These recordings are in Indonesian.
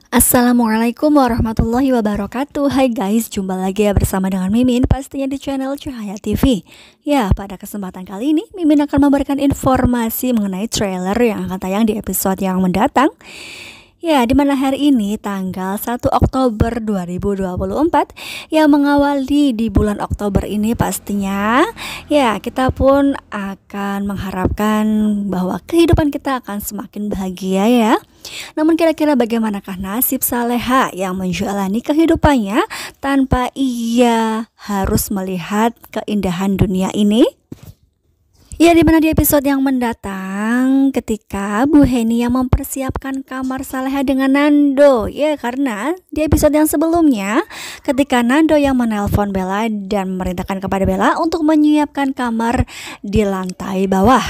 Assalamualaikum warahmatullahi wabarakatuh. Hai guys, jumpa lagi ya bersama dengan Mimin, pastinya di channel Cahaya TV. Ya, pada kesempatan kali ini Mimin akan memberikan informasi mengenai trailer yang akan tayang di episode yang mendatang. Ya, di mana hari ini tanggal 1 Oktober 2024 yang mengawali di bulan Oktober ini pastinya ya kita pun akan mengharapkan bahwa kehidupan kita akan semakin bahagia ya. Namun kira-kira bagaimanakah nasib Saleha yang menjalani kehidupannya tanpa ia harus melihat keindahan dunia ini? Ya, dimana di episode yang mendatang ketika Bu Heni yang mempersiapkan kamar Saleha dengan Nando. Ya, karena di episode yang sebelumnya ketika Nando yang menelpon Bella dan memerintahkan kepada Bella untuk menyiapkan kamar di lantai bawah.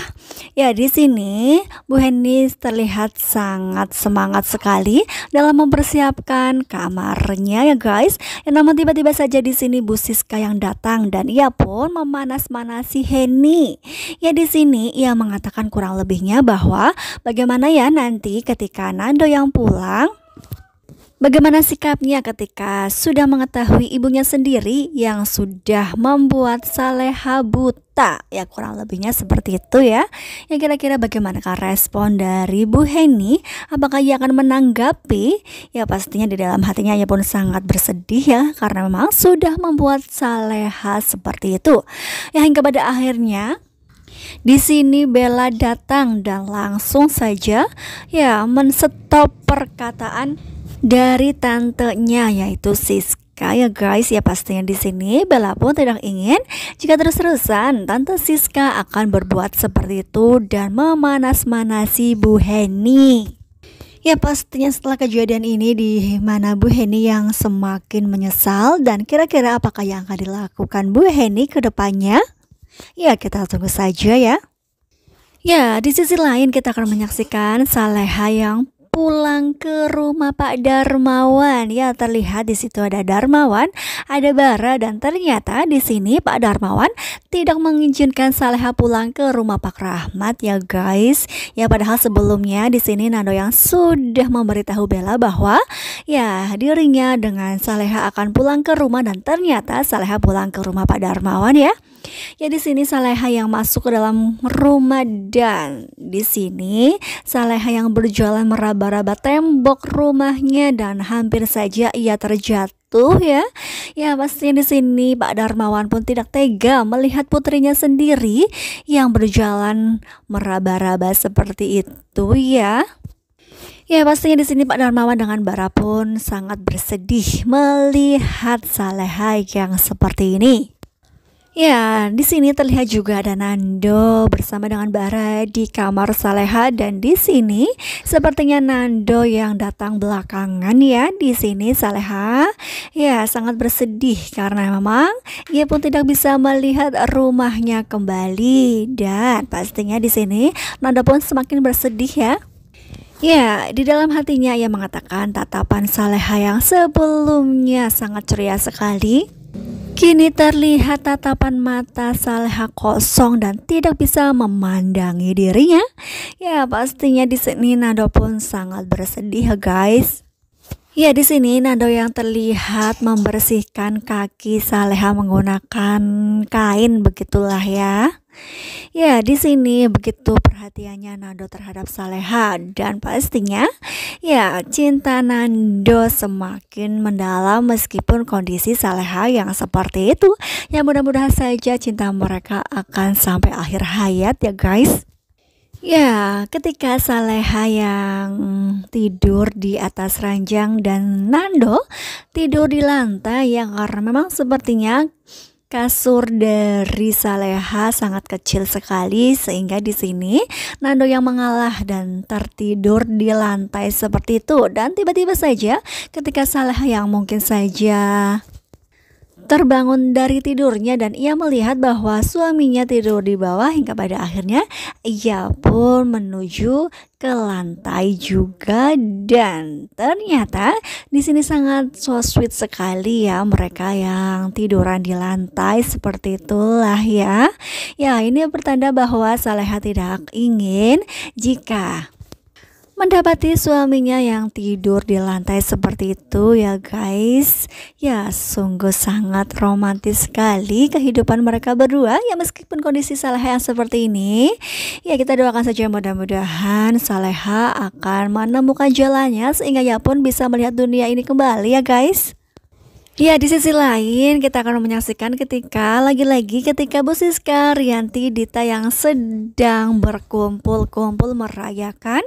Ya, di sini Bu Heni terlihat sangat semangat sekali dalam mempersiapkan kamarnya ya guys. Ya, namun tiba-tiba saja di sini Bu Siska yang datang dan ia pun memanas-manasi Heni. Ya, di sini ia mengatakan kurang lebihnya bahwa bagaimana ya nanti ketika Nando yang pulang, bagaimana sikapnya ketika sudah mengetahui ibunya sendiri yang sudah membuat Saleha buta. Ya, kurang lebihnya seperti itu ya. Yang kira-kira bagaimanakah respon dari Bu Heni? Apakah ia akan menanggapi? Ya, pastinya di dalam hatinya ia pun sangat bersedih ya, karena memang sudah membuat Saleha seperti itu. Ya, hingga pada akhirnya di sini Bella datang dan langsung saja ya menstop perkataan dari tantenya yaitu Siska ya guys. Ya, pastinya di sini Bella pun tidak ingin jika terus-terusan Tante Siska akan berbuat seperti itu dan memanas-manasi Bu Heni. Ya, pastinya setelah kejadian ini di mana Bu Heni yang semakin menyesal, dan kira-kira apakah yang akan dilakukan Bu Heni ke depannya? Ya, kita tunggu saja ya. Ya, di sisi lain kita akan menyaksikan Saleha yang pulang ke rumah Pak Darmawan. Ya, terlihat di situ ada Darmawan, ada Bara, dan ternyata di sini Pak Darmawan tidak mengizinkan Saleha pulang ke rumah Pak Rahmat ya guys. Ya, padahal sebelumnya di sini Nando yang sudah memberitahu Bella bahwa ya dirinya dengan Saleha akan pulang ke rumah, dan ternyata Saleha pulang ke rumah Pak Darmawan ya. Ya, di sini Saleha yang masuk ke dalam rumah, dan di sini Saleha yang berjalan meraba-raba tembok rumahnya dan hampir saja ia terjatuh ya. Ya, pastinya di sini Pak Darmawan pun tidak tega melihat putrinya sendiri yang berjalan meraba-raba seperti itu ya. Ya, pastinya di sini Pak Darmawan dengan Bara pun sangat bersedih melihat Saleha yang seperti ini. Ya, di sini terlihat juga ada Nando bersama dengan Bara di kamar Saleha, dan di sini sepertinya Nando yang datang belakangan ya. Di sini Saleha ya sangat bersedih karena memang ia pun tidak bisa melihat rumahnya kembali, dan pastinya di sini Nando pun semakin bersedih ya. Ya, di dalam hatinya ia mengatakan tatapan Saleha yang sebelumnya sangat ceria sekali, kini terlihat tatapan mata Saleha kosong dan tidak bisa memandangi dirinya. Ya, pastinya di sini Nando pun sangat bersedih ya guys. Ya, di sini Nando yang terlihat membersihkan kaki Saleha menggunakan kain begitulah ya. Ya, di sini begitu perhatiannya Nando terhadap Saleha, dan pastinya ya cinta Nando semakin mendalam meskipun kondisi Saleha yang seperti itu. Ya, mudah-mudahan saja cinta mereka akan sampai akhir hayat ya guys. Ya, ketika Saleha yang tidur di atas ranjang dan Nando tidur di lantai, yang karena memang sepertinya kasur dari Saleha sangat kecil sekali sehingga di sini Nando yang mengalah dan tertidur di lantai seperti itu. Dan tiba-tiba saja ketika Saleha yang mungkin saja terbangun dari tidurnya dan ia melihat bahwa suaminya tidur di bawah, hingga pada akhirnya ia pun menuju ke lantai juga, dan ternyata di sini sangat so sweet sekali ya mereka yang tiduran di lantai seperti itulah ya. Ya, ini pertanda bahwa Saleha tidak ingin jika mendapati suaminya yang tidur di lantai seperti itu ya guys. Ya sungguh sangat romantis sekali kehidupan mereka berdua ya, meskipun kondisi Saleha yang seperti ini. Ya kita doakan saja mudah-mudahan Saleha akan menemukan jalannya sehingga ia pun bisa melihat dunia ini kembali ya guys. Ya, di sisi lain kita akan menyaksikan ketika Bu Siska, Rianti, Dita yang sedang berkumpul-kumpul merayakan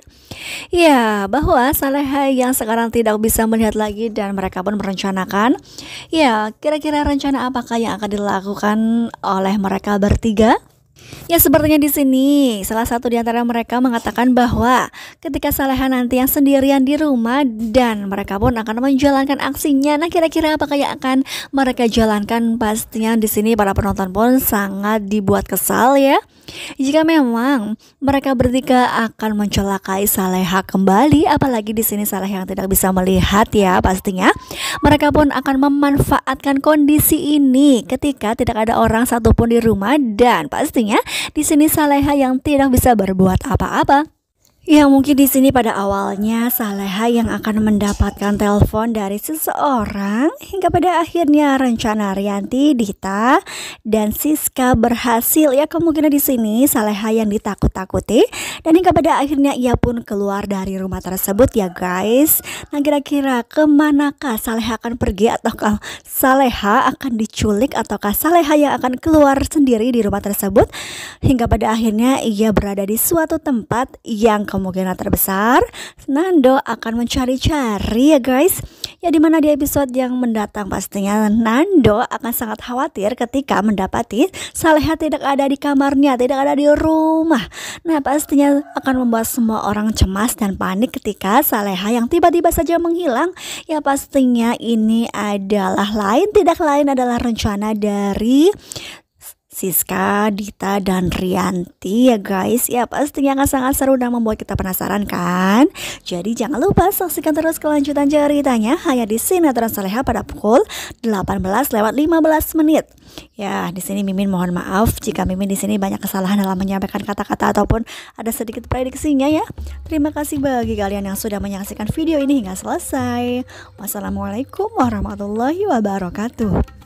ya bahwa Saleha yang sekarang tidak bisa melihat lagi, dan mereka pun merencanakan ya kira-kira rencana apakah yang akan dilakukan oleh mereka bertiga. Ya sepertinya di sini salah satu di antara mereka mengatakan bahwa ketika Saleha nanti yang sendirian di rumah dan mereka pun akan menjalankan aksinya. Nah kira-kira apakah yang akan mereka jalankan? Pastinya di sini para penonton pun sangat dibuat kesal ya. Jika memang mereka bertiga akan mencelakai Saleha kembali, apalagi di sini Saleha yang tidak bisa melihat ya, pastinya mereka pun akan memanfaatkan kondisi ini ketika tidak ada orang satupun di rumah, dan pastinya di sini Saleha yang tidak bisa berbuat apa-apa. Ya mungkin di sini pada awalnya Saleha yang akan mendapatkan telepon dari seseorang, hingga pada akhirnya rencana Rianti, Dita, dan Siska berhasil. Ya kemungkinan di sini Saleha yang ditakut-takuti, dan hingga pada akhirnya ia pun keluar dari rumah tersebut ya guys. Nah kira-kira kemanakah Saleha akan pergi, ataukah Saleha akan diculik, ataukah Saleha yang akan keluar sendiri di rumah tersebut, hingga pada akhirnya ia berada di suatu tempat yang kemungkinan terbesar Nando akan mencari-cari ya guys. Ya dimana di episode yang mendatang pastinya Nando akan sangat khawatir ketika mendapati Saleha tidak ada di kamarnya, tidak ada di rumah. Nah pastinya akan membuat semua orang cemas dan panik ketika Saleha yang tiba-tiba saja menghilang. Ya pastinya ini tidak lain adalah rencana dari Siska, Dita, dan Rianti ya guys. Ya pastinya akan sangat seru dan membuat kita penasaran kan. Jadi jangan lupa saksikan terus kelanjutan ceritanya hanya di sinetron Saleha pada pukul 18:15. Ya di sini Mimin mohon maaf jika Mimin di sini banyak kesalahan dalam menyampaikan kata-kata ataupun ada sedikit prediksinya ya. Terima kasih bagi kalian yang sudah menyaksikan video ini hingga selesai. Wassalamualaikum warahmatullahi wabarakatuh.